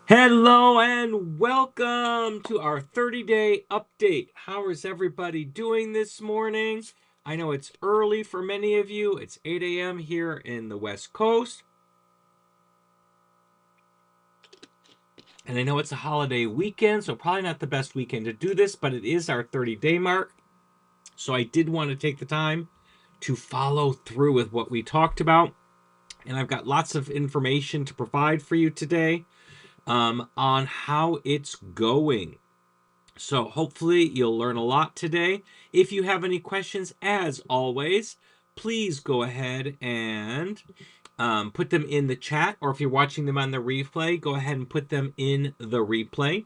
Hello and welcome to our 30-day update. How is everybody doing this morning? I know it's early for many of you. It's 8 a.m. here in the West Coast. And I know it's a holiday weekend, so probably not the best weekend to do this, but it is our 30-day mark. So I did want to take the time to follow through with what we talked about. And I've got lots of information to provide for you today on how it's going. So hopefully you'll learn a lot today. If you have any questions, as always, please go ahead and put them in the chat, or if you're watching them on the replay, go ahead and put them in the replay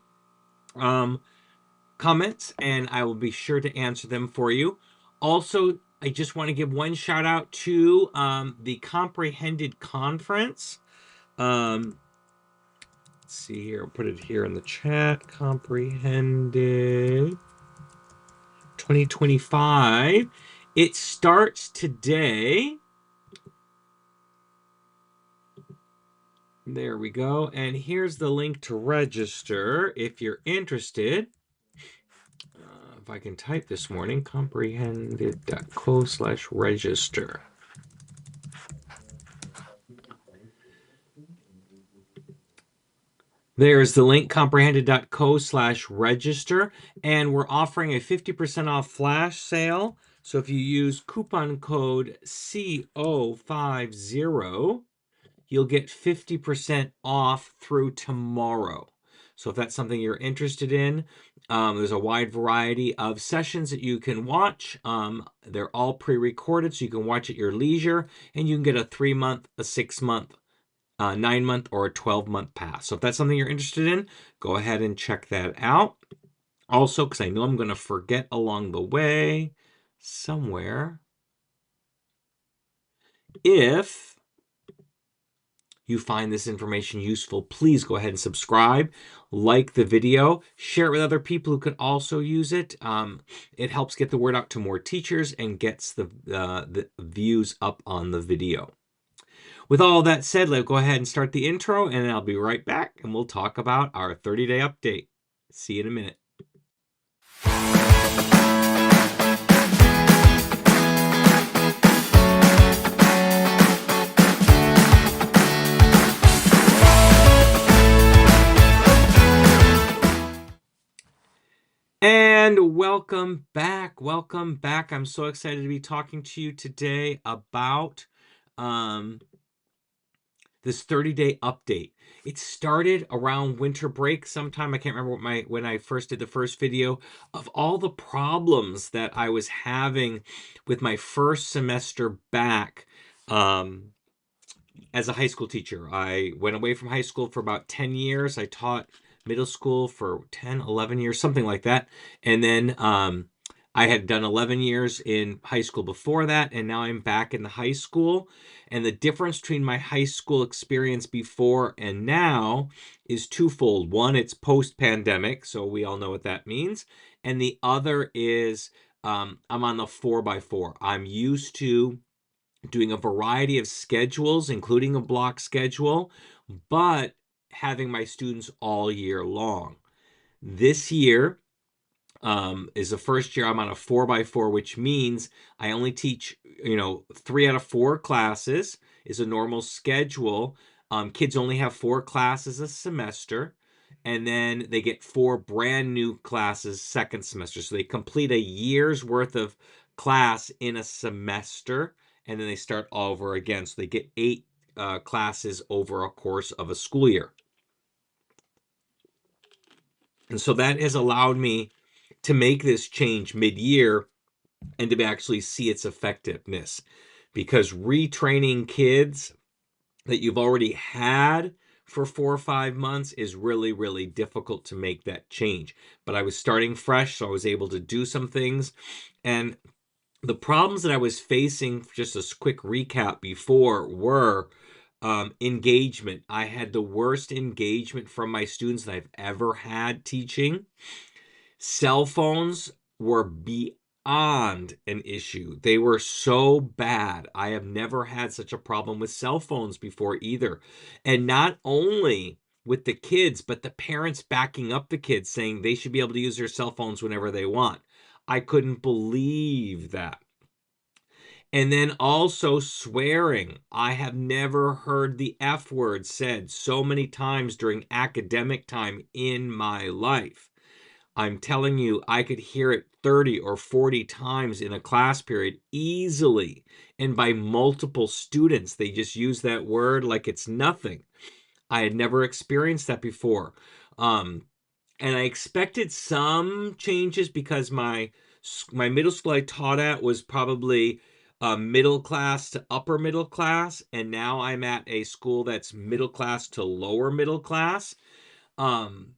comments, and I will be sure to answer them for you. Also, I just want to give one shout out to the Comprehended Conference. Let's see here, I'll put it here in the chat. Comprehended 2025. It starts today. There we go. And here's the link to register if you're interested. If I can type this morning, comprehended.co/register. There's the link, comprehended.co/register, and we're offering a 50% off flash sale. So if you use coupon code CO50, you'll get 50% off through tomorrow. So if that's something you're interested in, there's a wide variety of sessions that you can watch. They're all pre-recorded, so you can watch at your leisure, and you can get a 3-month, a 6-month, 9-month, or a 12-month pass. So if that's something you're interested in, go ahead and check that out. Also, because I know I'm going to forget along the way somewhere, if you find this information useful, please go ahead and subscribe, like the video, share it with other people who could also use it. It helps get the word out to more teachers and gets the views up on the video. With all that said, let's go ahead and start the intro, and I'll be right back, and we'll talk about our 30-day update. See you in a minute. And welcome back. Welcome back. I'm so excited to be talking to you today about this 30-day update. It started around winter break sometime. I can't remember when I first did the first video of all the problems that I was having with my first semester back as a high school teacher. I went away from high school for about 10 years. I taught middle school for 10, 11 years, something like that. And then I had done 11 years in high school before that, and now I'm back in the high school. And the difference between my high school experience before and now is twofold. One, it's post-pandemic, so we all know what that means. And the other is I'm on the 4x4. I'm used to doing a variety of schedules, including a block schedule, but having my students all year long. This year is the first year I'm on a 4x4, which means I only teach, 3 out of 4 classes is a normal schedule. Kids only have 4 classes a semester, and then they get 4 brand new classes second semester. So they complete a year's worth of class in a semester, and then they start all over again. So they get 8 classes over a course of a school year. And so that has allowed me to make this change mid-year and to actually see its effectiveness, because retraining kids that you've already had for 4 or 5 months is really, really difficult to make that change. But I was starting fresh, so I was able to do some things. And the problems that I was facing, just a quick recap before, were engagement. I had the worst engagement from my students that I've ever had teaching. Cell phones were beyond an issue. They were so bad. I have never had such a problem with cell phones before either. And not only with the kids, but the parents backing up the kids saying they should be able to use their cell phones whenever they want. I couldn't believe that. And then also swearing. I have never heard the F word said so many times during academic time in my life. I'm telling you, I could hear it 30 or 40 times in a class period easily. And by multiple students, they just use that word like it's nothing. I had never experienced that before. Um, and I expected some changes because my middle school I taught at was probably middle class to upper middle class, and now I'm at a school that's middle class to lower middle class. Um,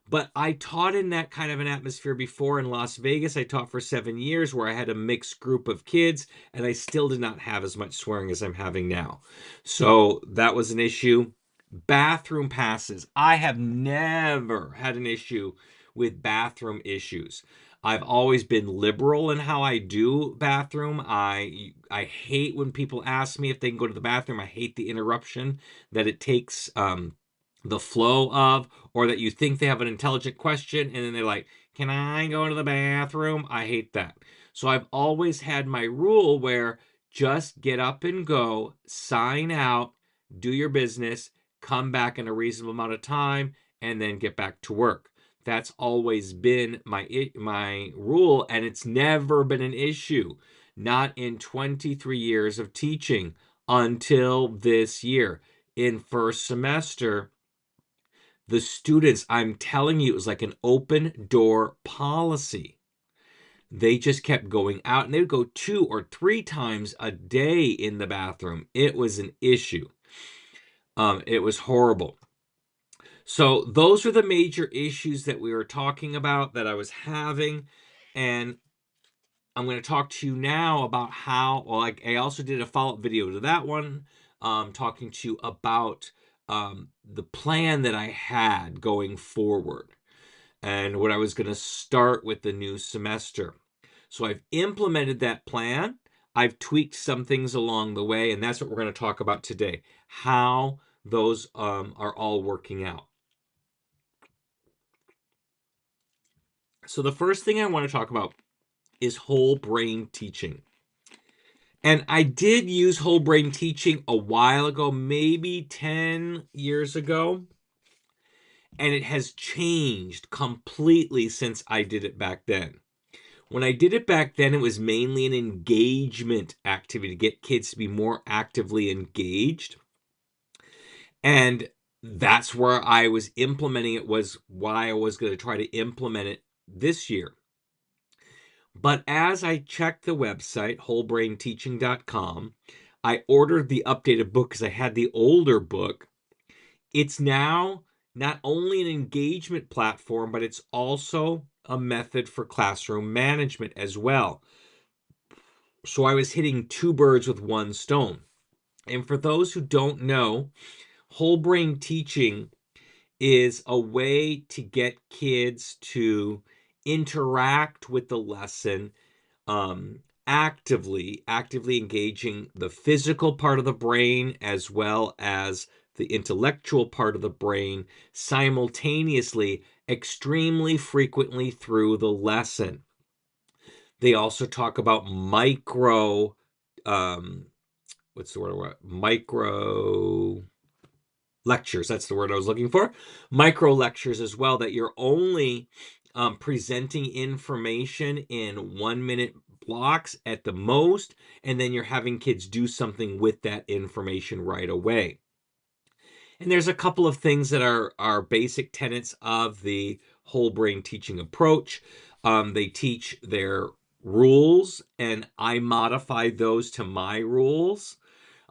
but I taught in that kind of an atmosphere before in Las Vegas. I taught for 7 years where I had a mixed group of kids, and I still did not have as much swearing as I'm having now. So that was an issue. Bathroom passes. I have never had an issue with bathroom issues. I've always been liberal in how I do bathroom. I hate when people ask me if they can go to the bathroom. I hate the interruption that it takes the flow of, or that you think they have an intelligent question and then they're like, "Can I go to the bathroom?" I hate that. So I've always had my rule where just get up and go, sign out, do your business, come back in a reasonable amount of time, and then get back to work. That's always been my rule, and it's never been an issue. Not in 23 years of teaching until this year. In first semester, the students, I'm telling you, it was like an open door policy. They just kept going out, and they would go 2 or 3 times a day in the bathroom. It was an issue. It was horrible. So those are the major issues that we were talking about that I was having. And I'm going to talk to you now about how, well, I also did a follow-up video to that one, talking to you about the plan that I had going forward and what I was going to start with the new semester. So I've implemented that plan. I've tweaked some things along the way, and that's what we're going to talk about today, how those are all working out. So the first thing I want to talk about is whole brain teaching. And I did use whole brain teaching a while ago, maybe 10 years ago. And it has changed completely since I did it back then. When I did it back then, it was mainly an engagement activity to get kids to be more actively engaged. And that's where I was implementing it, was why I was going to try to implement it this year. But as I checked the website, wholebrainteaching.com, I ordered the updated book because I had the older book. It's now not only an engagement platform, but it's also a method for classroom management as well. So I was hitting two birds with one stone. And for those who don't know, whole brain teaching is a way to get kids to interact with the lesson, actively engaging the physical part of the brain as well as the intellectual part of the brain simultaneously, extremely frequently through the lesson. They also talk about what's the word? Micro lectures. That's the word I was looking for. Micro lectures as well, that you're only presenting information in 1 minute blocks at the most, and then you're having kids do something with that information right away. And there's a couple of things that are basic tenets of the whole brain teaching approach. They teach their rules, and I modified those to my rules.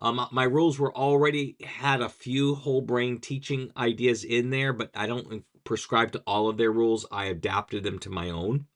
My rules were already had a few whole brain teaching ideas in there, but I don't prescribe to all of their rules. I adapted them to my own.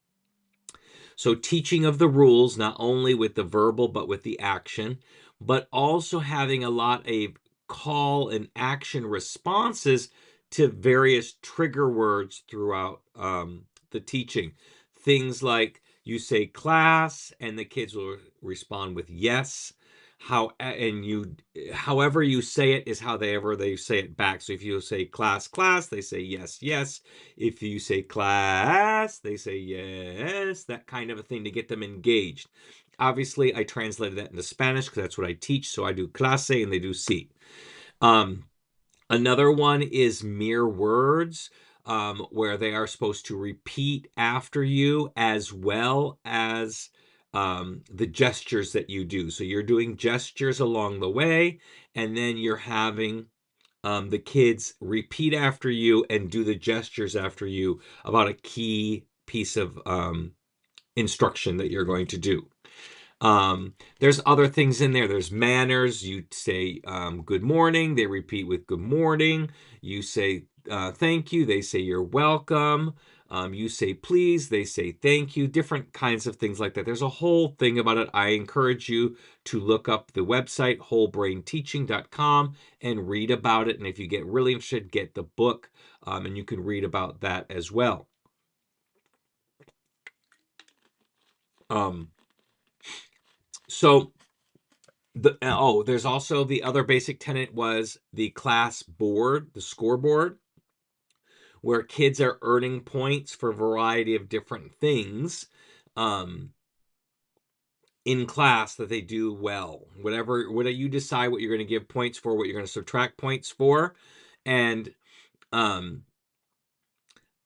So teaching of the rules, not only with the verbal, but with the action, but also having a lot of call and action responses to various trigger words throughout the teaching. Things like you say class, and the kids will respond with yes. However you say it is how they say it back. So if you say class, class, they say yes, yes. If you say class, they say yes. That kind of a thing to get them engaged. Obviously, I translated that into Spanish because that's what I teach. So I do clase and they do si. Um, Another one is mere words, where they are supposed to repeat after you as well as the gestures that you do. So you're doing gestures along the way, and then you're having the kids repeat after you and do the gestures after you about a key piece of instruction that you're going to do. There's other things in there. There's manners. You say good morning. They repeat with good morning. You say thank you. They say you're welcome. You say please. They say thank you. Different kinds of things like that. There's a whole thing about it. I encourage you to look up the website wholebrainteaching.com and read about it. And if you get really interested, get the book and you can read about that as well. So there's also the other basic tenet was the class board, the scoreboard, where kids are earning points for a variety of different things in class that they do well. Whatever you decide what you're going to give points for, what you're going to subtract points for, and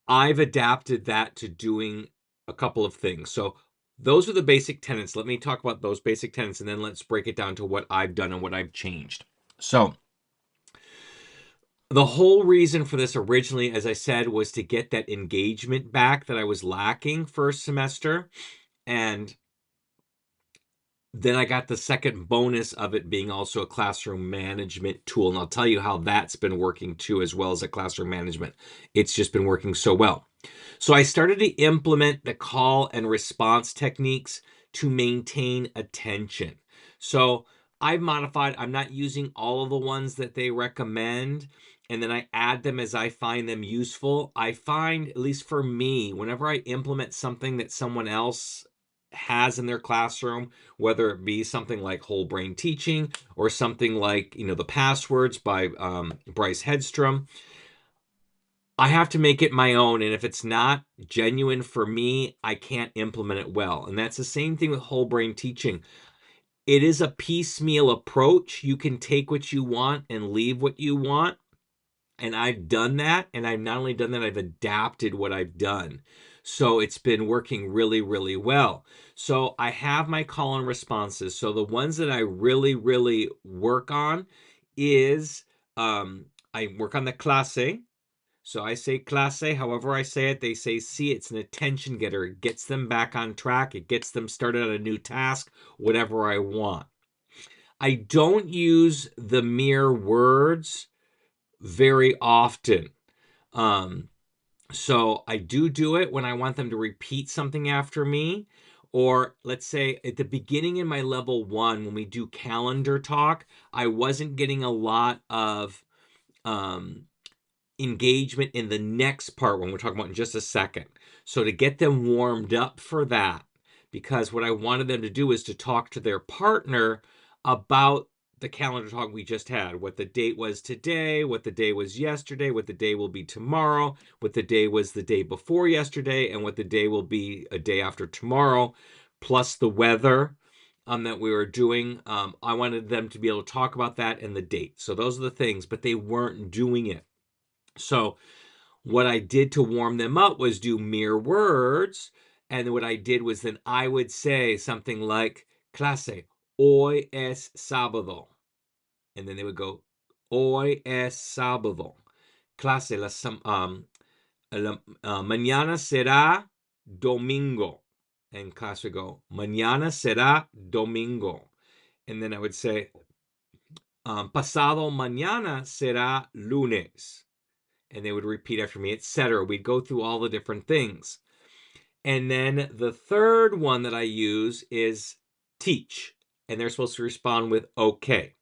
I've adapted that to doing a couple of things. So those are the basic tenets. Let me talk about those basic tenets, and then let's break it down to what I've done and what I've changed. So the whole reason for this originally, as I said, was to get that engagement back that I was lacking first semester. And then I got the second bonus of it being also a classroom management tool. And I'll tell you how that's been working too, as well as a classroom management. It's just been working so well. So I started to implement the call and response techniques to maintain attention. So I've modified, I'm not using all of the ones that they recommend, and then I add them as I find them useful. I find, at least for me, whenever I implement something that someone else has in their classroom, whether it be something like whole brain teaching or something like, the passwords by Bryce Hedstrom, I have to make it my own. And if it's not genuine for me, I can't implement it well. And that's the same thing with whole brain teaching. It is a piecemeal approach. You can take what you want and leave what you want. And I've done that. And I've not only done that, I've adapted what I've done. So it's been working really, really well. So I have my call and responses. So the ones that I really, really work on is I work on the clase. So I say clase, however I say it, they say si. It's an attention getter. It gets them back on track. It gets them started on a new task, whatever I want. I don't use the mere words very often. So I do it when I want them to repeat something after me. Or let's say at the beginning in my level 1, when we do calendar talk, I wasn't getting a lot of engagement in the next part when we're talking about in just a second. So to get them warmed up for that, because what I wanted them to do is to talk to their partner about the calendar talk we just had, what the date was today, what the day was yesterday, what the day will be tomorrow, what the day was the day before yesterday, and what the day will be a day after tomorrow, plus the weather that we were doing. I wanted them to be able to talk about that and the date. So those are the things, but they weren't doing it. So what I did to warm them up was do mere words. And what I did was then I would say something like, clase, hoy es sábado. And then they would go, hoy es sábado. Clase, mañana será domingo. And clase would go, mañana será domingo. And then I would say, pasado mañana será lunes. And they would repeat after me, etc. We'd go through all the different things. And then the third one that I use is teach. And they're supposed to respond with okay.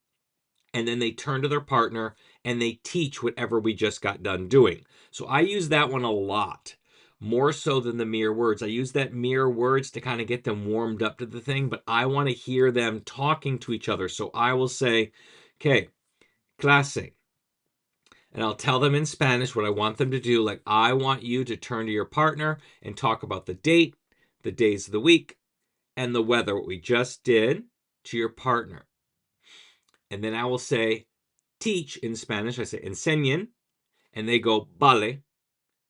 And then they turn to their partner and they teach whatever we just got done doing. So I use that one a lot. more so than the mere words. I use that mere words to kind of get them warmed up to the thing, but I want to hear them talking to each other. So I will say, okay, clase. And I'll tell them in Spanish what I want them to do. Like, I want you to turn to your partner and talk about the date, the days of the week, and the weather, what we just did, to your partner. And then I will say, teach in Spanish. I say, enseñen. And they go, vale.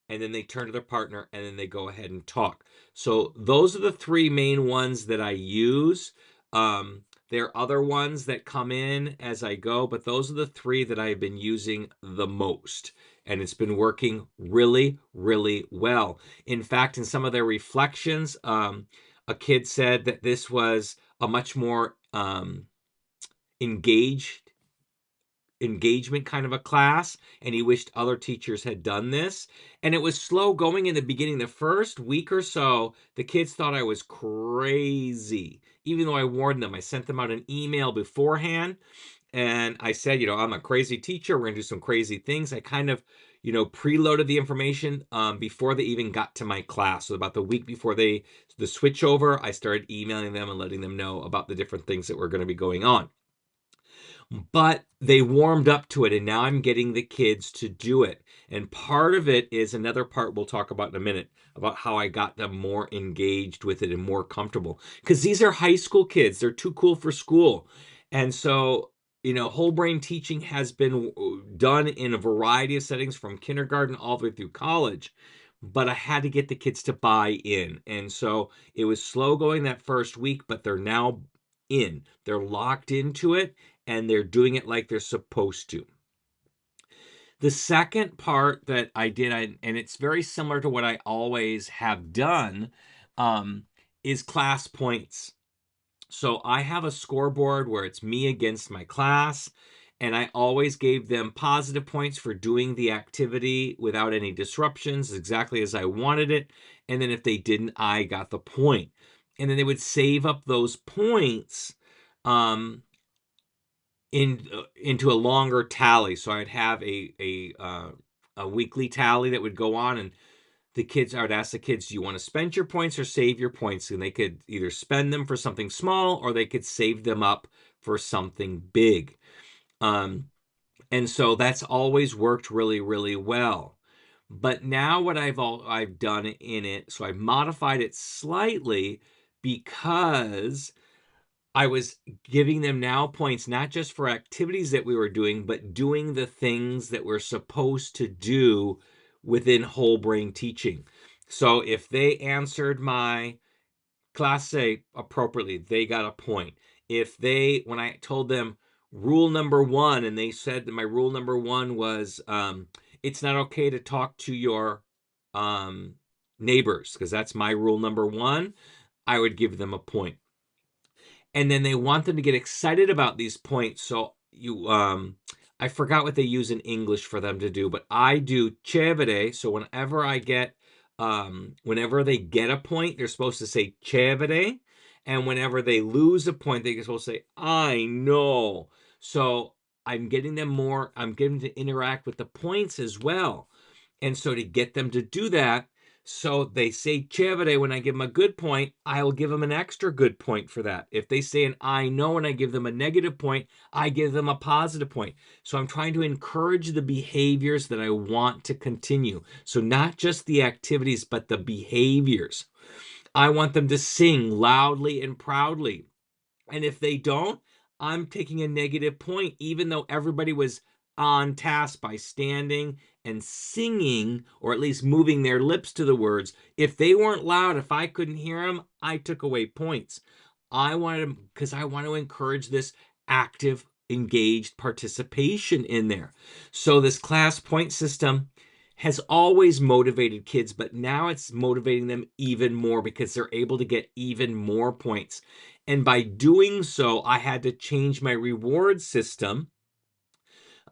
And then they turn to their partner and then they go ahead and talk. So those are the three main ones that I use. There are other ones that come in as I go, but those are the three that I've been using the most. And it's been working really, really well. In fact, in some of their reflections, a kid said that this was a much more engagement kind of a class, and he wished other teachers had done this. And it was slow going in the beginning. The first week or so, the kids thought I was crazy, even though I warned them. I sent them out an email beforehand, and I said, I'm a crazy teacher, we're gonna do some crazy things. I kind of preloaded the information before they even got to my class. So about the week before the switch over, I started emailing them and letting them know about the different things that were going to be going on. But they warmed up to it, and now I'm getting the kids to do it. And part of it is another part we'll talk about in a minute, about how I got them more engaged with it and more comfortable. Because these are high school kids, they're too cool for school. And so, whole brain teaching has been done in a variety of settings from kindergarten all the way through college. But I had to get the kids to buy in. And so it was slow going that first week, but they're now in. They're locked into it, and they're doing it like they're supposed to. The second part that I did, and it's very similar to what I always have done, is class points. So I have a scoreboard where it's me against my class, and I always gave them positive points for doing the activity without any disruptions, exactly as I wanted it. And then if they didn't, I got the point. And then they would save up those points into a longer tally. So I'd have a weekly tally that would go on, and I would ask the kids, do you want to spend your points or save your points? And they could either spend them for something small or they could save them up for something big. And so that's always worked really, really well. But now what I've done in it, so I've modified it slightly because I was giving them now points, not just for activities that we were doing, but doing the things that we're supposed to do within whole brain teaching. So if they answered my classe appropriately, they got a point. When I told them rule number one, and they said that my rule number one was, it's not okay to talk to your neighbors, because that's my rule number one, I would give them a point. And then they want them to get excited about these points. So I forgot what they use in English for them to do, but I do chévere. So whenever they get a point, they're supposed to say chévere. And whenever they lose a point, they're supposed to say, I know. So I'm getting them to interact with the points as well. And so to get them to do that, so they say chévere when I give them a good point, I'll give them an extra good point for that. If they say an I know and I give them a negative point, I give them a positive point. So I'm trying to encourage the behaviors that I want to continue. So not just the activities, but the behaviors. I want them to sing loudly and proudly. And if they don't, I'm taking a negative point, even though everybody was on task by standing and singing, or at least moving their lips to the words. If they weren't loud, if I couldn't hear them, I took away points. Because I want to encourage this active, engaged participation in there. So this class point system has always motivated kids, but now it's motivating them even more because they're able to get even more points. And by doing so, I had to change my reward system.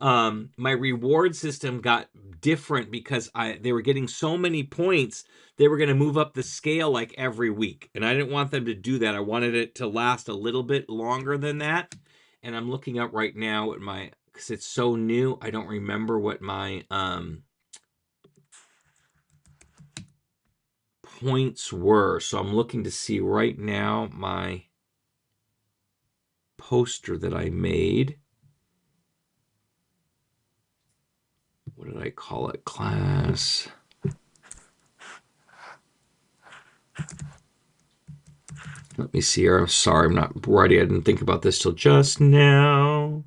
My reward system got different because they were getting so many points, they were going to move up the scale like every week. And I didn't want them to do that. I wanted it to last a little bit longer than that. And I'm looking up right now at because it's so new, I don't remember what my points were. So I'm looking to see right now my poster that I made. What did I call it? Class. Let me see here. I'm sorry, I'm not ready. I didn't think about this till just now.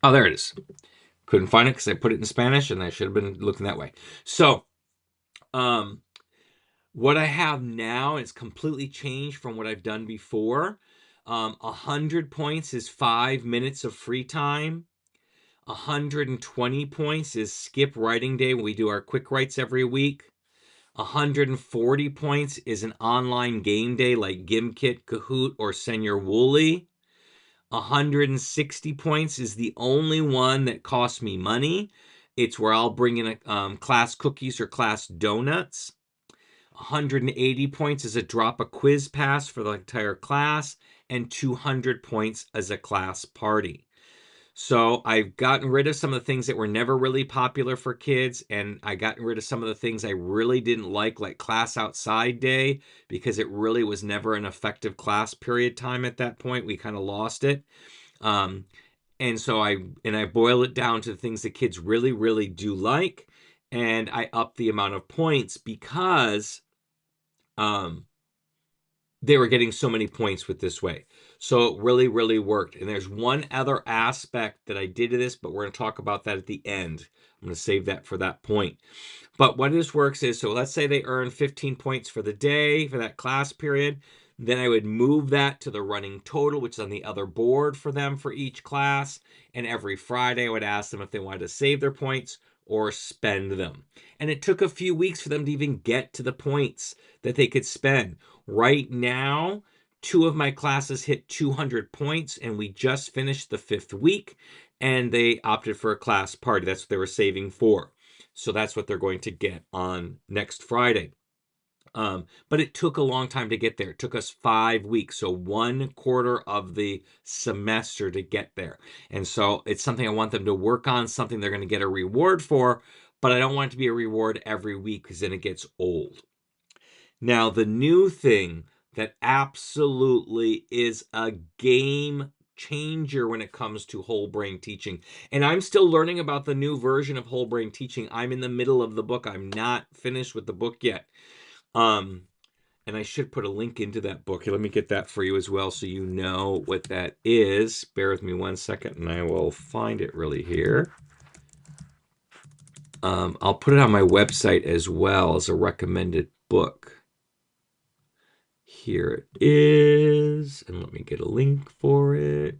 Oh, there it is. Couldn't find it because I put it in Spanish and I should have been looking that way. So, what I have now is completely changed from what I've done before. 100 points is 5 minutes of free time. 120 points is skip writing day when we do our quick writes every week. 140 points is an online game day like Gimkit, Kahoot, or Senior Wooly. 160 points is the only one that costs me money. It's where I'll bring in class cookies or class donuts. 180 points is a drop a quiz pass for the entire class, and 200 points as a class party. So I've gotten rid of some of the things that were never really popular for kids, and I gotten rid of some of the things I really didn't like class outside day, because it really was never an effective class period time at that point. We kind of lost it. And so I boil it down to the things that kids really, really do like, and I up the amount of points because they were getting so many points with this way. So it really, really worked. And there's one other aspect that I did to this, but we're going to talk about that at the end. I'm going to save that for that point. But what this works is, so let's say they earn 15 points for the day, for that class period. Then I would move that to the running total, which is on the other board for them for each class. And every Friday, I would ask them if they wanted to save their points or spend them. And it took a few weeks for them to even get to the points that they could spend. Right now, 2 of my classes hit 200 points, and we just finished the 5th week, and they opted for a class party. That's what they were saving for. So that's what they're going to get on next Friday. But it took a long time to get there. It took us 5 weeks, so 1/4 of the semester to get there. And so it's something I want them to work on, something they're going to get a reward for, but I don't want it to be a reward every week because then it gets old. Now, the new thing that absolutely is a game changer when it comes to whole brain teaching, and I'm still learning about the new version of whole brain teaching. I'm in the middle of the book. I'm not finished with the book yet. And I should put a link into that book. Here, let me get that for you as well so you know what that is. Bear with me 1 second and I will find it really here. I'll put it on my website as well as a recommended book. Here it is. And let me get a link for it.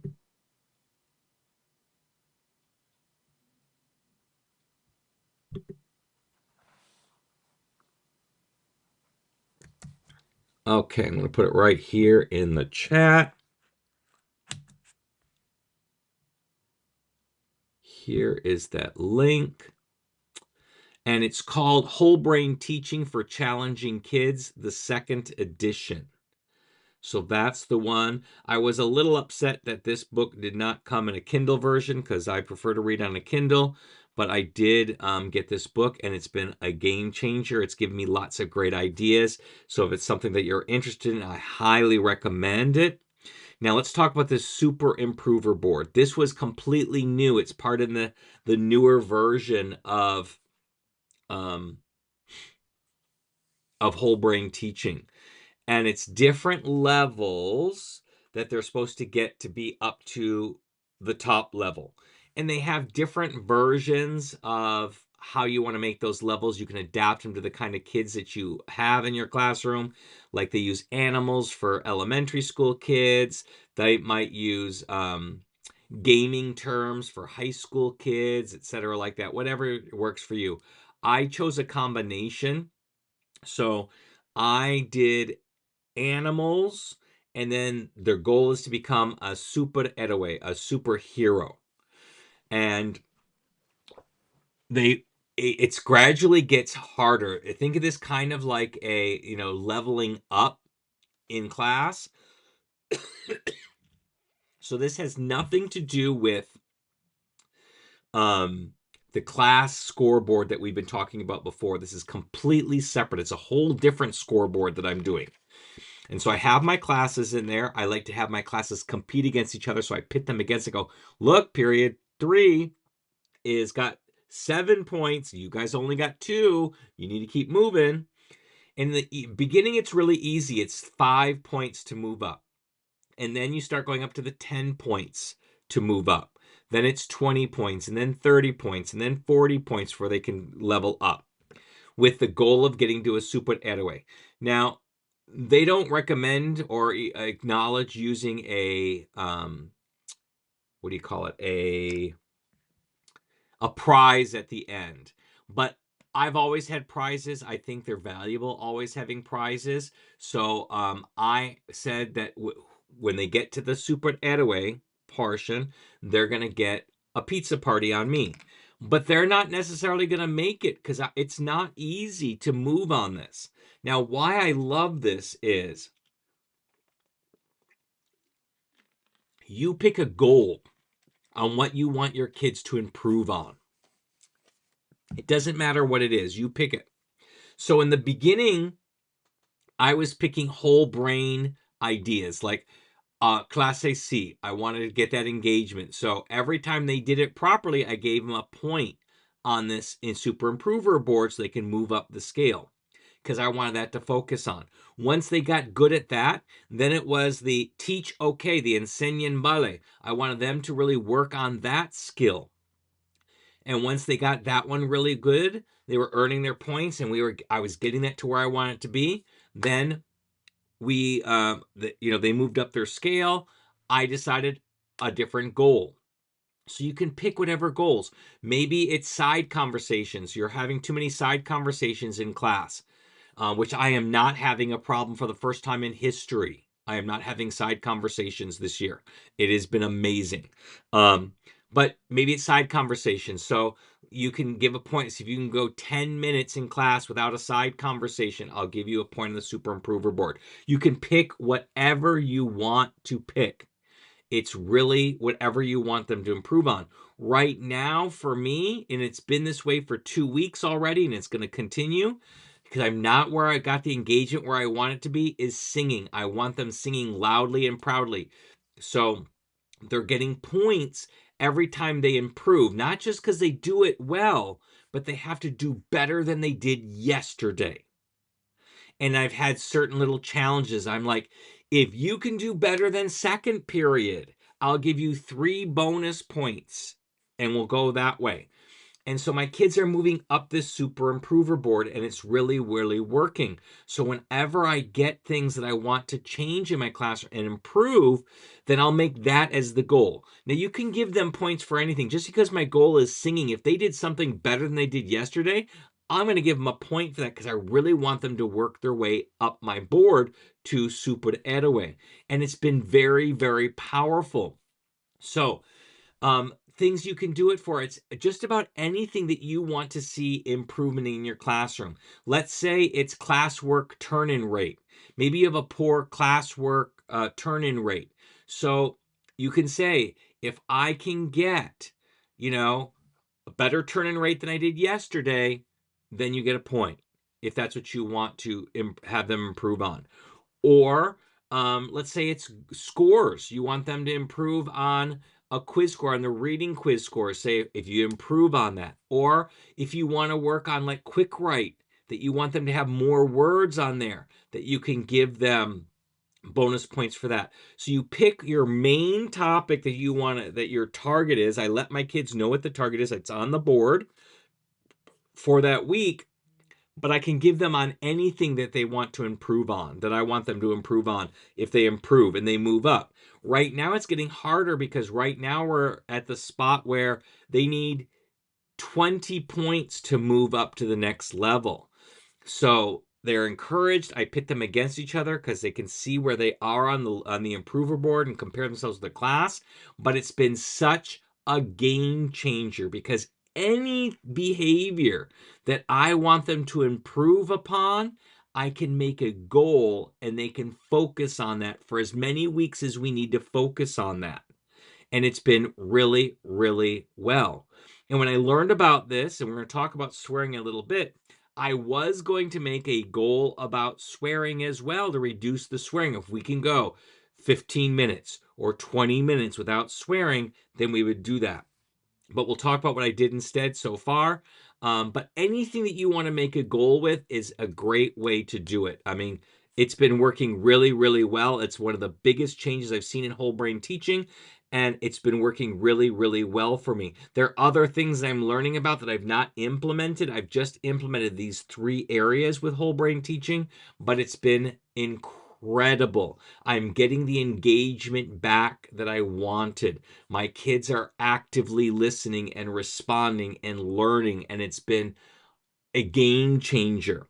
Okay, I'm going to put it right here in the chat. Here is that link. And it's called Whole Brain Teaching for Challenging Kids, the 2nd edition. So that's the one. I was a little upset that this book did not come in a Kindle version because I prefer to read on a Kindle, but I did get this book, and it's been a game changer. It's given me lots of great ideas. So if it's something that you're interested in, I highly recommend it. Now let's talk about this Super Improver board. This was completely new. It's part of the newer version of whole brain teaching. And it's different levels that they're supposed to get to be up to the top level. And they have different versions of how you want to make those levels. You can adapt them to the kind of kids that you have in your classroom. Like they use animals for elementary school kids. They might use gaming terms for high school kids, etc., like that. Whatever works for you. I chose a combination. So I did animals, and then their goal is to become a superhéroe, a superhero. And it's gradually gets harder. Think of this kind of like a, leveling up in class. So this has nothing to do with um, the class scoreboard that we've been talking about before. This is completely separate. It's a whole different scoreboard that I'm doing. And so I have my classes in there. I like to have my classes compete against each other. So I pit them against and go, look, period 3 is got 7 points. You guys only got 2. You need to keep moving. In the beginning, it's really easy. It's 5 points to move up. And then you start going up to the 10 points to move up. Then it's 20 points, and then 30 points, and then 40 points where they can level up with the goal of getting to a superhéroe. Now, they don't recommend or acknowledge using a, what do you call it? A prize at the end. But I've always had prizes. I think they're valuable, always having prizes. So I said that when they get to the superhéroe portion, they're going to get a pizza party on me. But they're not necessarily going to make it because it's not easy to move on this. Now, why I love this is you pick a goal on what you want your kids to improve on. It doesn't matter what it is, you pick it. So in the beginning, I was picking whole brain ideas like Classe C. I wanted to get that engagement. So every time they did it properly, I gave them a point on this in Super Improver board so they can move up the scale because I wanted that to focus on. Once they got good at that, then it was the teach okay, the enseñen vale. I wanted them to really work on that skill. And once they got that one really good, they were earning their points, and I was getting that to where I wanted it to be. Then they moved up their scale. I decided a different goal. So you can pick whatever goals. Maybe it's side conversations. You're having too many side conversations in class, which I am not having a problem for the first time in history. I am not having side conversations this year. It has been amazing. But maybe it's side conversations. So you can give a point. So if you can go 10 minutes in class without a side conversation, I'll give you a point on the Super Improver board. You can pick whatever you want to pick. It's really whatever you want them to improve on. Right now, for me, and it's been this way for 2 weeks already, and it's going to continue, because I'm not where I got the engagement where I want it to be, is singing. I want them singing loudly and proudly. So they're getting points every time they improve, not just because they do it well, but they have to do better than they did yesterday. And I've had certain little challenges. I'm like, if you can do better than second period, I'll give you 3 bonus points, and we'll go that way. And so my kids are moving up this Super Improver board, and it's really, really working. So whenever I get things that I want to change in my classroom and improve, then I'll make that as the goal. Now, you can give them points for anything. Just because my goal is singing, if they did something better than they did yesterday, I'm going to give them a point for that because I really want them to work their way up my board to superhéroe. And it's been very, very powerful. So, things you can do it for. It's just about anything that you want to see improvement in your classroom. Let's say it's classwork turn-in rate. Maybe you have a poor classwork turn-in rate. So you can say, if I can get, a better turn-in rate than I did yesterday, then you get a point, if that's what you want to have them improve on. Or let's say it's scores. You want them to improve on a quiz score, on the reading quiz score. Say if you improve on that. Or if you want to work on like quick write, that you want them to have more words on there, that you can give them bonus points for that. So you pick your main topic that you want, that your target is. I let my kids know what the target is. It's on the board for that week. But I can give them on anything that they want to improve on, that I want them to improve on if they improve and they move up. Right now it's getting harder because right now we're at the spot where they need 20 points to move up to the next level. So they're encouraged. I pit them against each other because they can see where they are on the improver board and compare themselves to the class. But it's been such a game changer because any behavior that I want them to improve upon, I can make a goal and they can focus on that for as many weeks as we need to focus on that. And it's been really, really well. And when I learned about this, and we're going to talk about swearing a little bit, I was going to make a goal about swearing as well to reduce the swearing. If we can go 15 minutes or 20 minutes without swearing, then we would do that. But we'll talk about what I did instead so far. But anything that you want to make a goal with is a great way to do it. I mean, it's been working really, really well. It's one of the biggest changes I've seen in whole brain teaching, and it's been working really, really well for me. There are other things I'm learning about that I've not implemented. I've just implemented these 3 areas with whole brain teaching, but it's been incredible. I'm getting the engagement back that I wanted. My kids are actively listening and responding and learning, and it's been a game changer.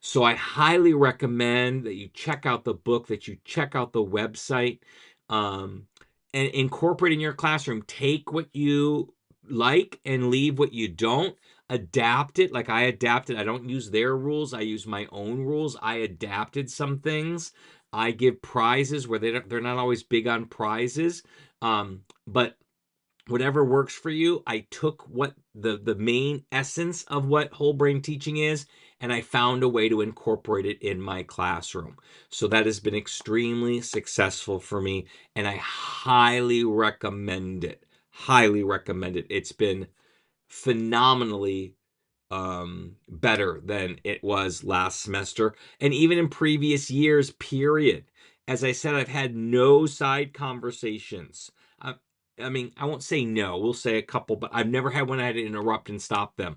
So I highly recommend that you check out the book, that you check out the website, and incorporate in your classroom. Take what you like and leave what you don't. Adapt it like I adapted. I don't use their rules. I use my own rules. I adapted some things. I give prizes where they're not always big on prizes. But whatever works for you. I took what the main essence of what whole brain teaching is, and I found a way to incorporate it in my classroom. So that has been extremely successful for me, and I highly recommend it. Highly recommend it. It's been phenomenally better than it was last semester, and even in previous years, period. As I said, I've had no side conversations. I, I mean, I won't say no, we'll say a couple, but I've never had one I had to interrupt and stop them.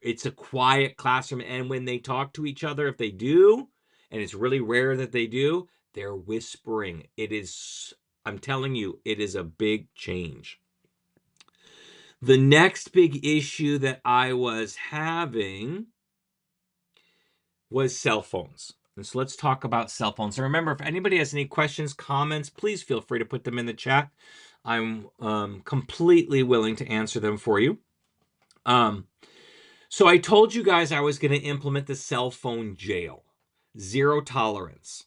It's a quiet classroom, and when they talk to each other, if they do, and it's really rare that they do, they're whispering. I'm telling you, it is a big change. The next big issue that I was having was cell phones. And so let's talk about cell phones. And remember, if anybody has any questions, comments, please feel free to put them in the chat. I'm completely willing to answer them for you. So I told you guys I was going to implement the cell phone jail, 0 tolerance.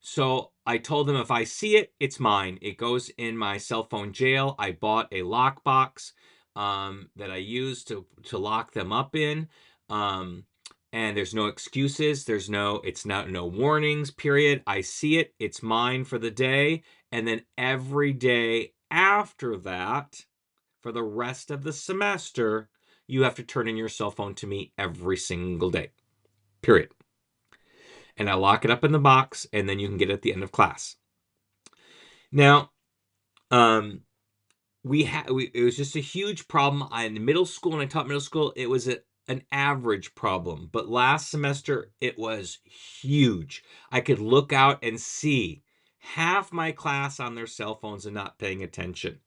So I told them if I see it, it's mine. It goes in my cell phone jail. I bought a lockbox that I use to lock them up in. And there's no excuses. It's not no warnings, period. I see it. It's mine for the day. And then every day after that, for the rest of the semester, you have to turn in your cell phone to me every single day, period. And I lock it up in the box, and then you can get it at the end of class. Now, it was just a huge problem. In middle school, when I taught middle school, it was an average problem. But last semester, it was huge. I could look out and see half my class on their cell phones and not paying attention.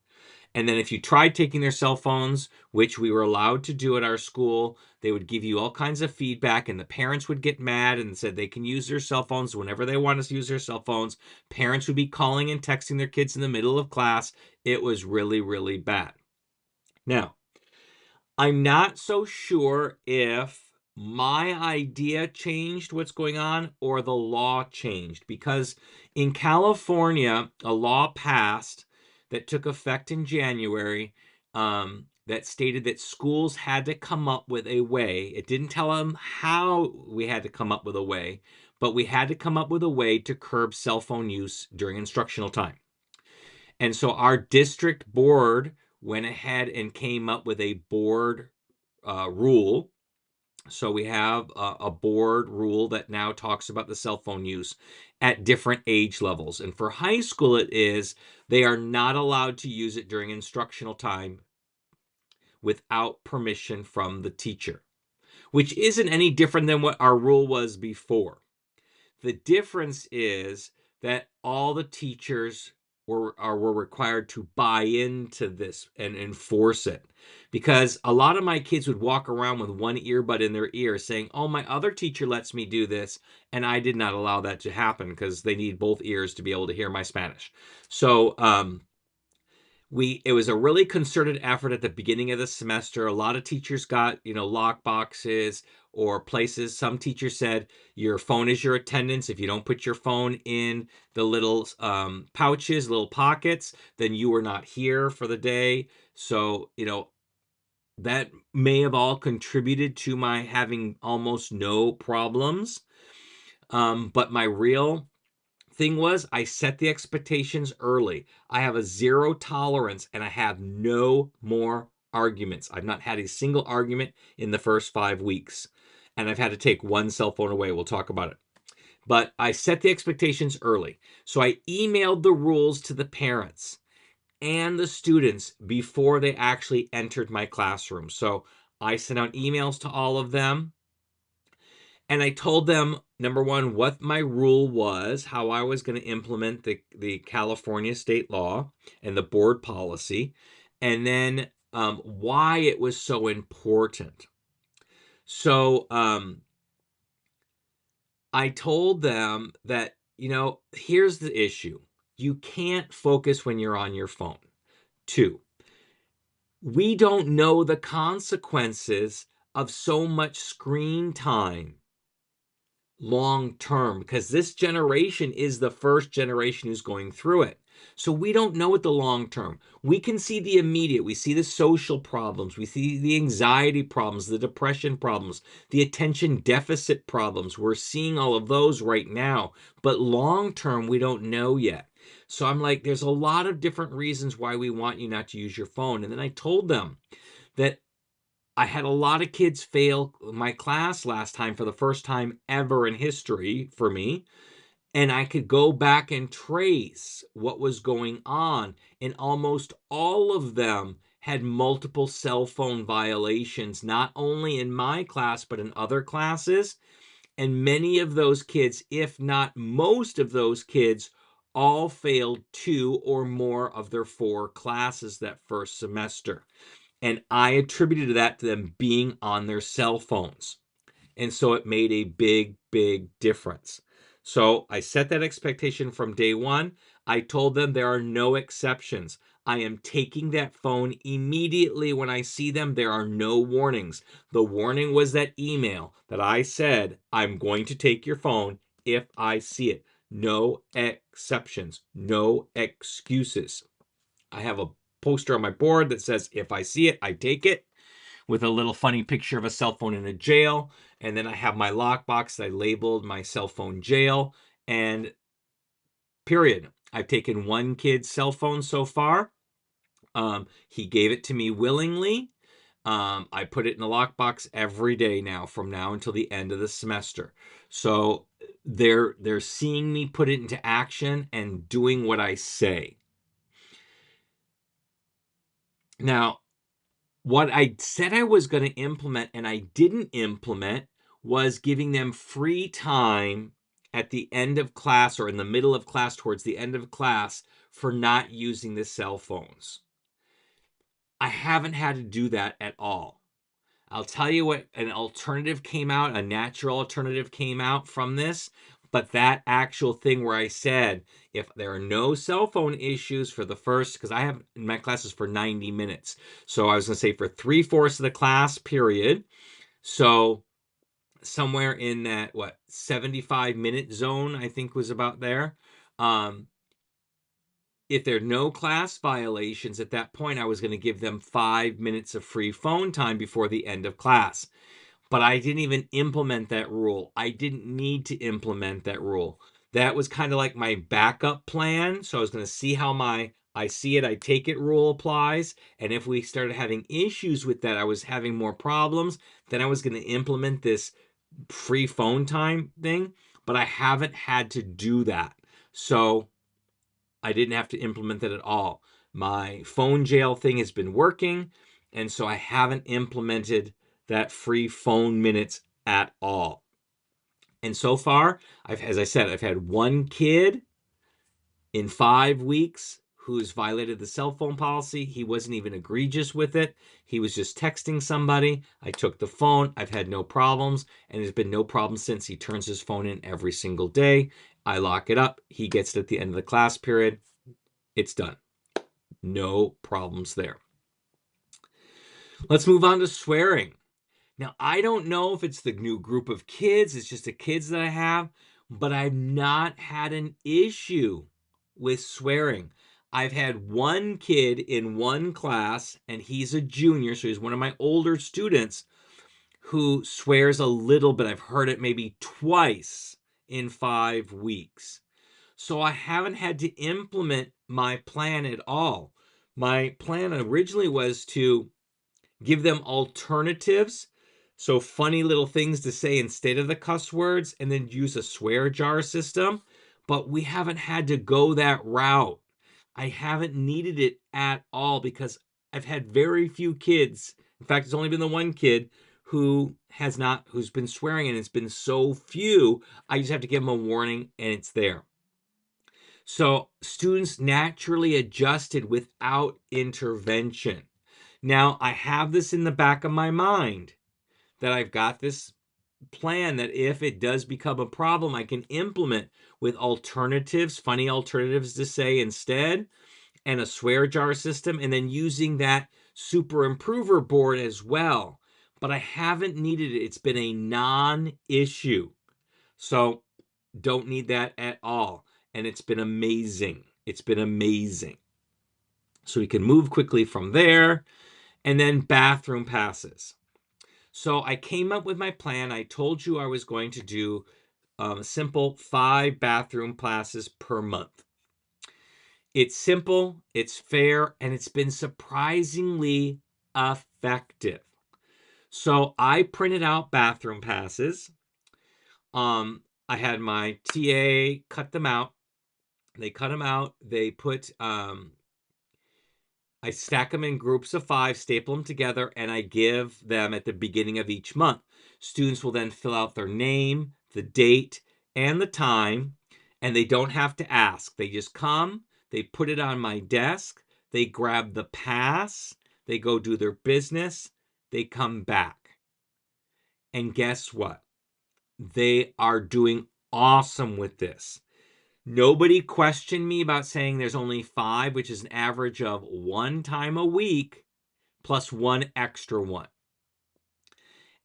And then if you tried taking their cell phones, which we were allowed to do at our school, they would give you all kinds of feedback, and the parents would get mad and said they can use their cell phones whenever they want to use their cell phones. Parents would be calling and texting their kids in the middle of class. It was really, really bad. Now, I'm not so sure if my idea changed what's going on or the law changed, because in California, a law passed that took effect in January that stated that schools had to come up with a way. It didn't tell them how we had to come up with a way, but we had to come up with a way to curb cell phone use during instructional time. And so our district board went ahead and came up with a board rule. So we have a board rule that now talks about the cell phone use at different age levels. And for high school, they are not allowed to use it during instructional time without permission from the teacher, which isn't any different than what our rule was before. The difference is that all the teachers were required to buy into this and enforce it, because a lot of my kids would walk around with one earbud in their ear saying, oh, my other teacher lets me do this, and I did not allow that to happen because they need both ears to be able to hear my Spanish. So it was a really concerted effort at the beginning of the semester. A lot of teachers got lock boxes, or places. Some teachers said your phone is your attendance. If you don't put your phone in the little pouches, little pockets, then you were not here for the day. So, that may have all contributed to my having almost no problems. But my real thing was I set the expectations early. I have a zero tolerance and I have no more arguments. I've not had a single argument in the first 5 weeks. And I've had to take one cell phone away. We'll talk about it. But I set the expectations early. So I emailed the rules to the parents and the students before they actually entered my classroom. So I sent out emails to all of them. And I told them, number one, what my rule was, how I was going to implement the California state law and the board policy, and then why it was so important. So I told them that, here's the issue. You can't focus when you're on your phone. 2, we don't know the consequences of so much screen time long term, because this generation is the first generation who's going through it. So we don't know what the long term. We can see the immediate. We see the social problems. We see the anxiety problems, the depression problems, the attention deficit problems. We're seeing all of those right now. But long term, we don't know yet. So I'm like, there's a lot of different reasons why we want you not to use your phone. And then I told them that I had a lot of kids fail my class last time for the first time ever in history for me. And I could go back and trace what was going on. And almost all of them had multiple cell phone violations, not only in my class, but in other classes. And many of those kids, if not most of those kids, all failed 2 or more of their 4 classes that first semester. And I attributed that to them being on their cell phones. And so it made a big, big difference. So I set that expectation from day one. I told them there are no exceptions. I am taking that phone immediately when I see them. There are no warnings. The warning was that email that I said, I'm going to take your phone if I see it. No exceptions, no excuses. I have a poster on my board that says, if I see it, I take it, with a little funny picture of a cell phone in a jail. And then I have my lockbox that I labeled my cell phone jail. And period. I've taken one kid's cell phone so far. He gave it to me willingly. I put it in the lockbox every day now from now until the end of the semester. So they're seeing me put it into action and doing what I say. Now, what I said I was going to implement and I didn't implement was giving them free time at the end of class or in the middle of class, towards the end of class, for not using the cell phones. I haven't had to do that at all. I'll tell you what, an alternative came out, a natural alternative came out from this. But that actual thing where I said, if there are no cell phone issues for the first, because I have my classes for 90 minutes. So I was going to say for 3/4 of the class period. So somewhere in that, 75-minute zone, I think was about there. If there are no class violations at that point, I was going to give them 5 minutes of free phone time before the end of class. But I didn't even implement that rule. I didn't need to implement that rule. That was kind of like my backup plan. So I was going to see how my I see it, I take it rule applies. And if we started having issues with that, I was having more problems, then I was going to implement this free phone time thing. But I haven't had to do that. So I didn't have to implement that at all. My phone jail thing has been working. And so I haven't implemented that free phone minutes at all. And so far, as I said, I've had one kid in 5 weeks who's violated the cell phone policy. He wasn't even egregious with it. He was just texting somebody. I took the phone. I've had no problems, and there's been no problem since. He turns his phone in every single day. I lock it up. He gets it at the end of the class period. It's done. No problems there. Let's move on to swearing. Now, I don't know if it's the new group of kids, it's just the kids that I have, but I've not had an issue with swearing. I've had one kid in one class, and he's a junior, so he's one of my older students who swears a little bit. I've heard it maybe twice in 5 weeks. So I haven't had to implement my plan at all. My plan originally was to give them alternatives. So funny little things to say instead of the cuss words, and then use a swear jar system. But we haven't had to go that route. I haven't needed it at all because I've had very few kids. In fact, it's only been the one kid who's been swearing, and it's been so few. I just have to give them a warning and it's there. So students naturally adjusted without intervention. Now, I have this in the back of my mind that I've got this plan that if it does become a problem, I can implement with alternatives, funny alternatives to say instead, and a swear jar system, and then using that super improver board as well. But I haven't needed it. It's been a non issue. So don't need that at all. And it's been amazing. It's been amazing. So we can move quickly from there. And then bathroom passes. So I came up with my plan. I told you I was going to do simple 5 bathroom passes per month. It's simple, it's fair, and it's been surprisingly effective. So I printed out bathroom passes. I had my TA cut them out. They cut them out. They put I stack them in groups of 5, staple them together, and I give them at the beginning of each month. Students will then fill out their name, the date, and the time, and they don't have to ask. They just come, they put it on my desk, they grab the pass, they go do their business, they come back. And guess what? They are doing awesome with this. Nobody questioned me about saying there's only 5, which is an average of 1 time a week plus 1 extra one.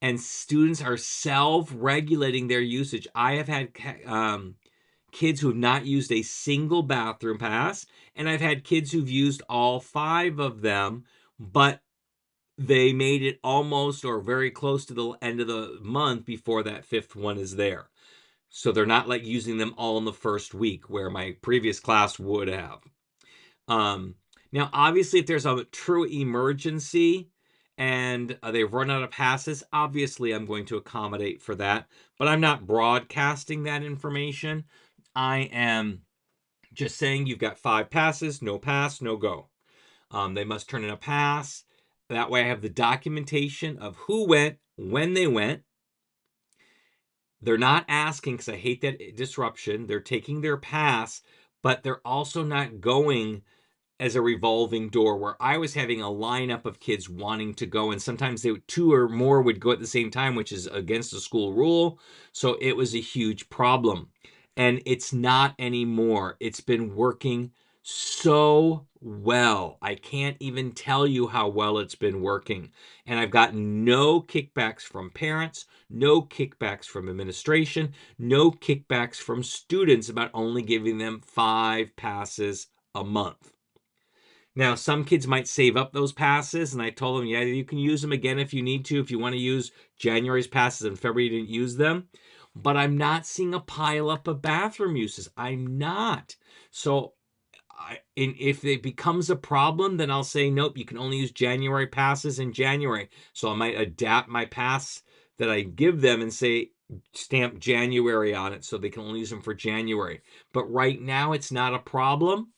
And students are self-regulating their usage. I have had kids who have not used a single bathroom pass, and I've had kids who've used all 5 of them, but they made it almost or very close to the end of the month before that 5th one is there. So they're not like using them all in the first week where my previous class would have. Now, obviously, if there's a true emergency and they've run out of passes, obviously I'm going to accommodate for that. But I'm not broadcasting that information. I am just saying you've got 5 passes, no pass, no go. They must turn in a pass. That way I have the documentation of who went, when they went. They're not asking, because I hate that disruption. They're taking their pass, but they're also not going as a revolving door where I was having a lineup of kids wanting to go, and sometimes 2 or more would go at the same time, which is against the school rule. So it was a huge problem. And it's not anymore. It's been working so well. I can't even tell you how well it's been working. And I've gotten no kickbacks from parents, no kickbacks from administration, no kickbacks from students about only giving them 5 passes a month. Now, some kids might save up those passes, and I told them, yeah, you can use them again if you need to. If you want to use January's passes in February, you didn't use them. But I'm not seeing a pile up of bathroom uses. I'm not. So if it becomes a problem, then I'll say, nope, you can only use January passes in January. So I might adapt my pass that I give them and say, stamp January on it so they can only use them for January. But right now, it's not a problem.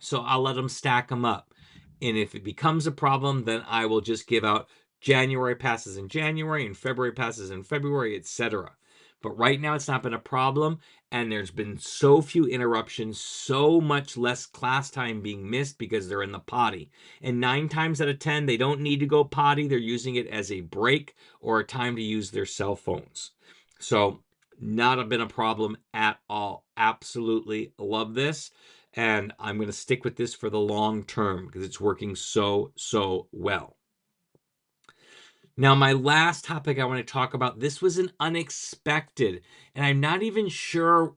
So I'll let them stack them up. And if it becomes a problem, then I will just give out January passes in January and February passes in February, etc. But right now it's not been a problem, and there's been so few interruptions, so much less class time being missed because they're in the potty. And 9 times out of 10, they don't need to go potty. They're using it as a break or a time to use their cell phones. So not been a problem at all. Absolutely love this. And I'm going to stick with this for the long term because it's working so well. Now, my last topic I want to talk about, this was an unexpected, and I'm not even sure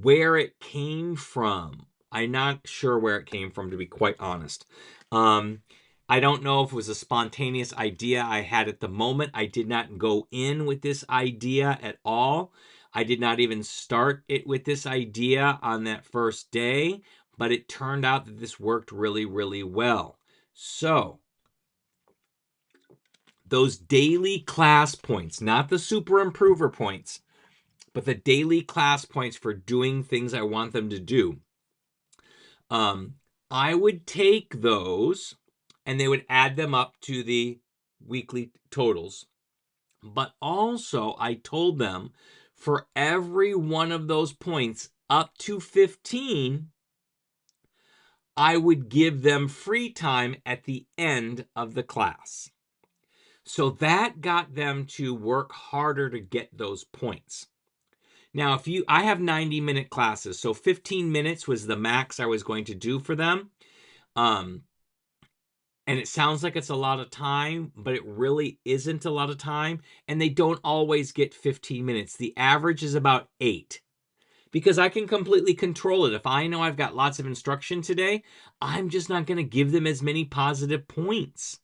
where it came from. I'm not sure where it came from, to be quite honest. Um, I don't know if it was a spontaneous idea I had at the moment. I did not go in with this idea at all. I did not even start it with this idea on that first day, but it turned out that this worked really, really well. So, those daily class points, not the super improver points, but the daily class points for doing things I want them to do. I would take those and they would add them up to the weekly totals. But also, I told them for every one of those points up to 15, I would give them free time at the end of the class. So that got them to work harder to get those points. Now, I have 90-minute classes, so 15 minutes was the max I was going to do for them. And it sounds like it's a lot of time, but it really isn't a lot of time. And they don't always get 15 minutes. The average is about 8, because I can completely control it. If I know I've got lots of instruction today, I'm just not going to give them as many positive points.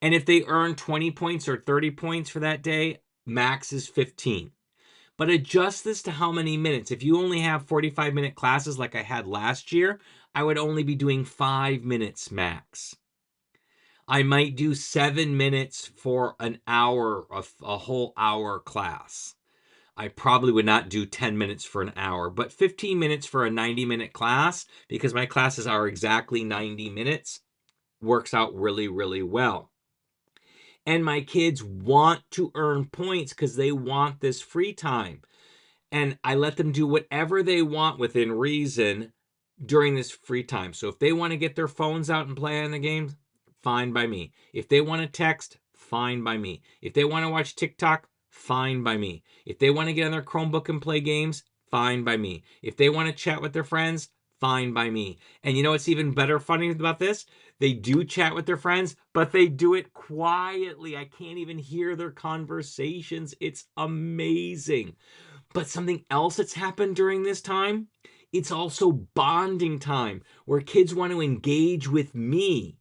And if they earn 20 points or 30 points for that day, max is 15. But adjust this to how many minutes. If you only have 45-minute classes like I had last year, I would only be doing 5 minutes max. I might do 7 minutes for an hour, a whole hour class. I probably would not do 10 minutes for an hour, but 15 minutes for a 90-minute class, because my classes are exactly 90 minutes, works out really, really well. And my kids want to earn points because they want this free time. And I let them do whatever they want within reason during this free time. So if they want to get their phones out and play on the games, fine by me. If they want to text, fine by me. If they want to watch TikTok, fine by me. If they want to get on their Chromebook and play games, fine by me. If they want to chat with their friends, fine by me. And you know what's even better funny about this? They do chat with their friends, but they do it quietly. I can't even hear their conversations. It's amazing. But something else that's happened during this time, it's also bonding time where kids want to engage with me.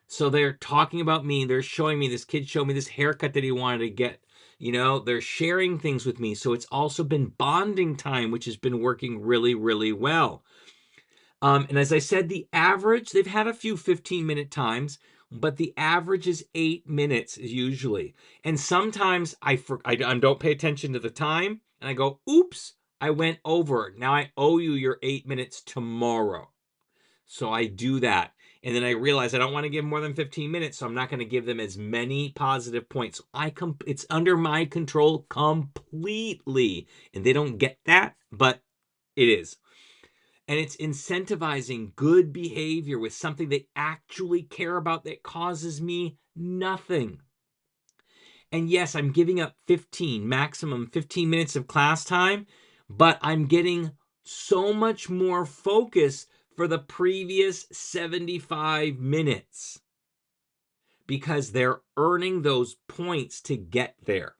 So they're talking about me. They're showing me, this kid showed me this haircut that he wanted to get. They're sharing things with me. So it's also been bonding time, which has been working really, really well. And as I said, the average, they've had a few 15-minute times, but the average is 8 minutes usually. And sometimes I don't pay attention to the time, and I go, oops, I went over. Now I owe you your 8 minutes tomorrow. So I do that. And then I realize I don't want to give more than 15 minutes, so I'm not going to give them as many positive points. It's under my control completely. And they don't get that, but it is. And it's incentivizing good behavior with something they actually care about that causes me nothing. And yes, I'm giving up maximum 15 minutes of class time, but I'm getting so much more focus for the previous 75 minutes because they're earning those points to get there.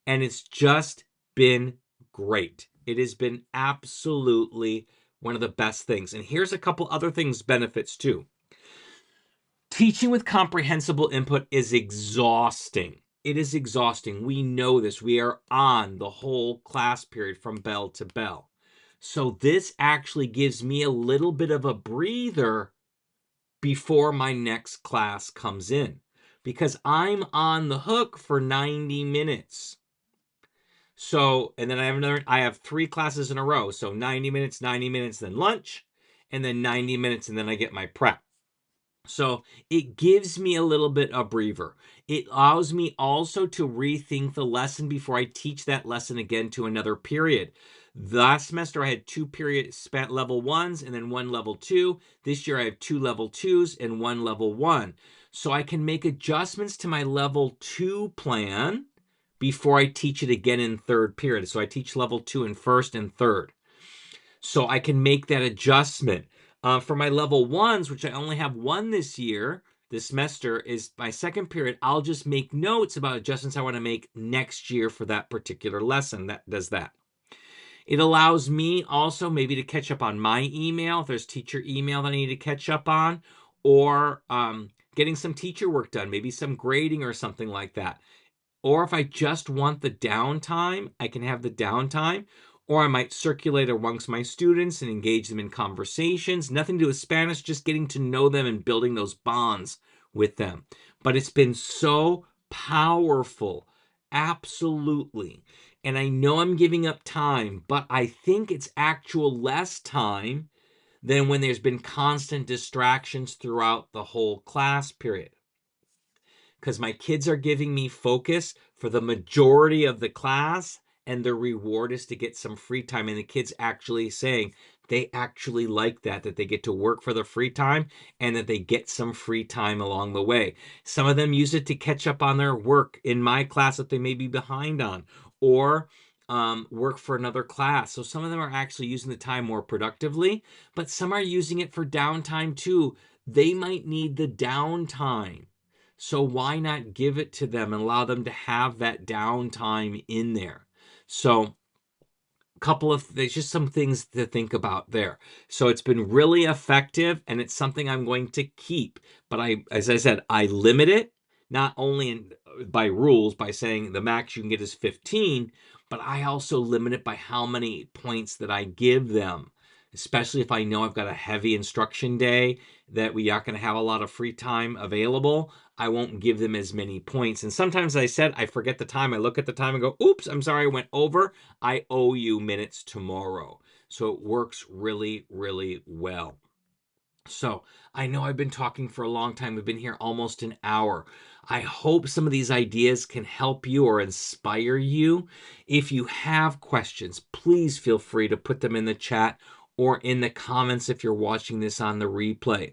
And it's just been great. It has been absolutely one of the best things. And here's a couple other things, benefits too. Teaching with comprehensible input is exhausting. It is exhausting. We know this. We are on the whole class period from bell to bell. So this actually gives me a little bit of a breather before my next class comes in, because I'm on the hook for 90 minutes. So, and then I have 3 classes in a row. So 90 minutes, then lunch, and then 90 minutes, and then I get my prep. So it gives me a little bit of breather. It allows me also to rethink the lesson before I teach that lesson again to another period. Last semester I had 2 periods, level 1s and then 1 level 2. This year I have 2 level 2s and 1 level 1. So I can make adjustments to my level 2 plan before I teach it again in 3rd period. So I teach level 2 in 1st and 3rd. So I can make that adjustment. For my level 1s, which I only have 1 this year, this semester is my second period. I'll just make notes about adjustments I want to make next year for that particular lesson. That does that. It allows me also maybe to catch up on my email if there's teacher email that I need to catch up on, or getting some teacher work done, maybe some grading or something like that. Or if I just want the downtime, I can have the downtime. Or I might circulate amongst my students and engage them in conversations. Nothing to do with Spanish, just getting to know them and building those bonds with them. But it's been so powerful. Absolutely. And I know I'm giving up time, but I think it's actual less time than when there's been constant distractions throughout the whole class period, because my kids are giving me focus for the majority of the class, and the reward is to get some free time. And the kids actually saying they actually like that they get to work for the free time and that they get some free time along the way. Some of them use it to catch up on their work in my class that they may be behind on, or work for another class. So some of them are actually using the time more productively, but some are using it for downtime too. They might need the downtime. So why not give it to them and allow them to have that downtime in there? So there's just some things to think about there. So it's been really effective, and it's something I'm going to keep. But as I said, I limit it, not only by rules, by saying the max you can get is 15, but I also limit it by how many points that I give them. Especially if I know I've got a heavy instruction day, that we aren't going to have a lot of free time available, I won't give them as many points. And sometimes I forget the time. I look at the time and go, oops, I'm sorry, I went over. I owe you minutes tomorrow. So it works really, really well. So I know I've been talking for a long time. We've been here almost an hour. I hope some of these ideas can help you or inspire you. If you have questions, please feel free to put them in the chat or in the comments if you're watching this on the replay.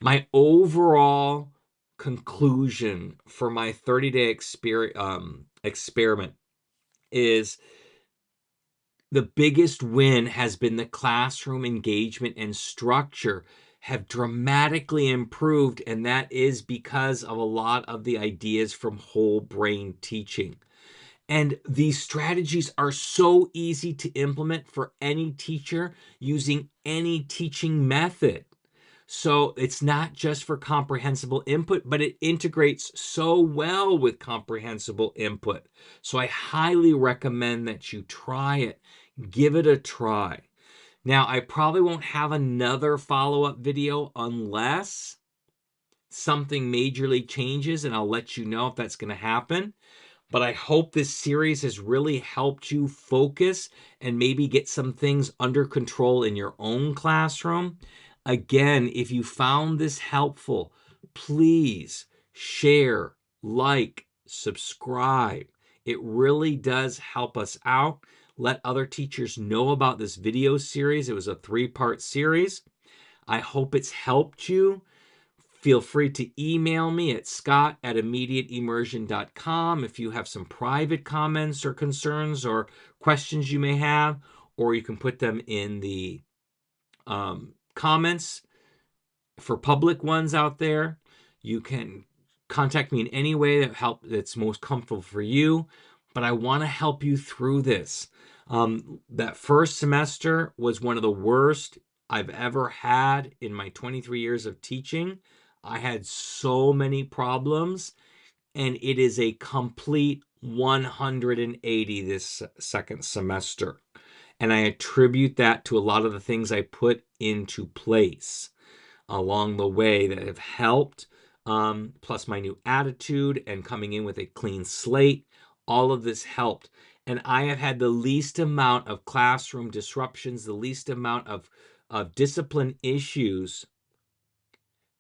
My overall conclusion for my 30-day experiment is the biggest win has been the classroom engagement and structure have dramatically improved, and that is because of a lot of the ideas from whole brain teaching. And these strategies are so easy to implement for any teacher using any teaching method. So it's not just for comprehensible input, but it integrates so well with comprehensible input. So I highly recommend that you try it. Give it a try. Now, I probably won't have another follow-up video unless something majorly changes, and I'll let you know if that's going to happen. But I hope this series has really helped you focus and maybe get some things under control in your own classroom. Again, if you found this helpful, please share, like, subscribe. It really does help us out. Let other teachers know about this video series. It was a 3-part series. I hope it's helped you. Feel free to email me at scott@immediateimmersion.com if you have some private comments or concerns or questions you may have, or you can put them in the comments for public ones out there. You can contact me in any way that's most comfortable for you, but I want to help you through this. That first semester was one of the worst I've ever had in my 23 years of teaching. I had so many problems, and it is a complete 180 this second semester. And I attribute that to a lot of the things I put into place along the way that have helped, plus my new attitude and coming in with a clean slate. All of this helped. And I have had the least amount of classroom disruptions, the least amount of discipline issues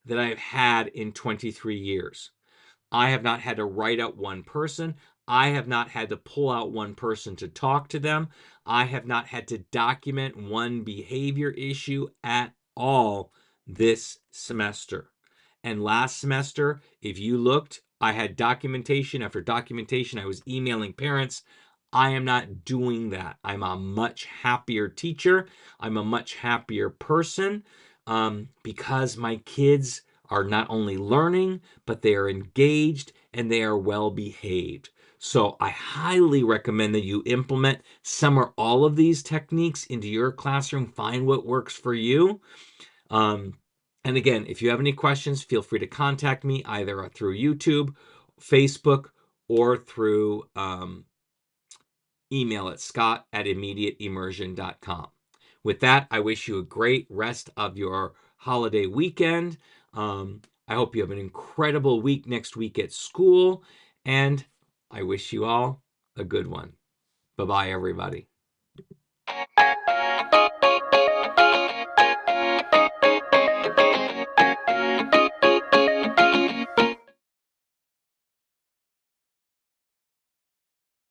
that I've had in 23 years. I have not had to write out one person. I have not had to pull out one person to talk to them. I have not had to document one behavior issue at all this semester. And last semester, if you looked, I had documentation after documentation. I was emailing parents. I am not doing that. I'm a much happier teacher. I'm a much happier person because my kids are not only learning, but they are engaged and they are well behaved. So I highly recommend that you implement some or all of these techniques into your classroom. Find what works for you. Um, and again, if you have any questions, feel free to contact me either through YouTube, Facebook, or through email at scott@immediateimmersion.com. With that, I wish you a great rest of your holiday weekend. I hope you have an incredible week next week at school, and I wish you all a good one. Bye-bye, everybody.